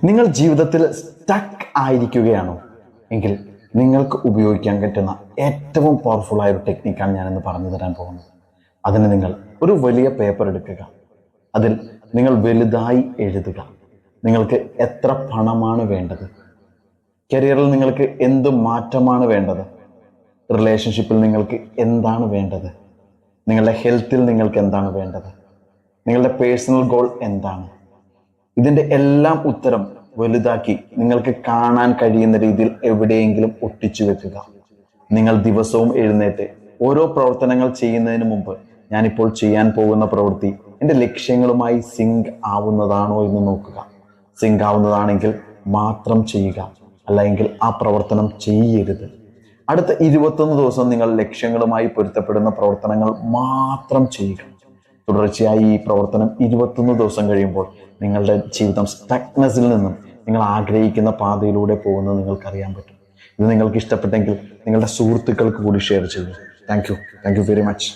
നിങ്ങൾ ജീവിതത്തിൽ സ്റ്റക്ക് ആയിരിക്കുകയാണോ എങ്കിൽ നിങ്ങൾക്ക് ഉപയോഗിക്കാൻ പറ്റുന്ന ഏറ്റവും പവർഫുൾ ആയ ഒരു ടെക്നിക്കാണ് ഞാനിന്ന് പറഞ്ഞു തരാൻ പോകുന്നത്. അതിന് നിങ്ങൾ ഒരു വലിയ പേപ്പർ എടുക്കുക. അതിൽ നിങ്ങൾ വലുതായി എഴുതുക. നിങ്ങൾക്ക് എത്ര പണമാണ് വേണ്ടത്? കരിയറിൽ നിങ്ങൾക്ക് എന്ത് മാറ്റമാണ് വേണ്ടത്? റിലേഷൻഷിപ്പിൽ നിങ്ങൾക്ക് എന്താണ് വേണ്ടത്? നിങ്ങളുടെ ഹെൽത്തിൽ നിങ്ങൾക്ക് എന്താണ് വേണ്ടത്? നിങ്ങളുടെ പേഴ്സണൽ ഗോൾ എന്താണ്? ഇതിൻ്റെ എല്ലാം ഉത്തരം വലുതാക്കി നിങ്ങൾക്ക് കാണാൻ കഴിയുന്ന രീതിയിൽ എവിടെയെങ്കിലും ഒട്ടിച്ചു വെക്കുക. നിങ്ങൾ ദിവസവും എഴുന്നേറ്റ് ഓരോ പ്രവർത്തനങ്ങൾ ചെയ്യുന്നതിന് മുമ്പ് ഞാനിപ്പോൾ ചെയ്യാൻ പോകുന്ന പ്രവൃത്തി എൻ്റെ ലക്ഷ്യങ്ങളുമായി സിങ്ക് ആവുന്നതാണോ എന്ന് നോക്കുക. സിങ്ക് ആവുന്നതാണെങ്കിൽ മാത്രം ചെയ്യുക, അല്ലെങ്കിൽ ആ പ്രവർത്തനം ചെയ്യരുത്. അടുത്ത 21 ദിവസം നിങ്ങൾ ലക്ഷ്യങ്ങളുമായി പൊരുത്തപ്പെടുന്ന പ്രവർത്തനങ്ങൾ മാത്രം ചെയ്യുക. തുടർച്ചയായി ഈ പ്രവർത്തനം 21 ദിവസം കഴിയുമ്പോൾ നിങ്ങളുടെ ജീവിതം സ്റ്റക്നെസ്സിൽ നിന്നും നിങ്ങൾ ആഗ്രഹിക്കുന്ന പാതയിലൂടെ പോകുന്നത് നിങ്ങൾക്കറിയാൻ പറ്റും. ഇത് നിങ്ങൾക്ക് ഇഷ്ടപ്പെട്ടെങ്കിൽ നിങ്ങളുടെ സുഹൃത്തുക്കൾക്ക് കൂടി ഷെയർ ചെയ്യൂ. Thank you very much.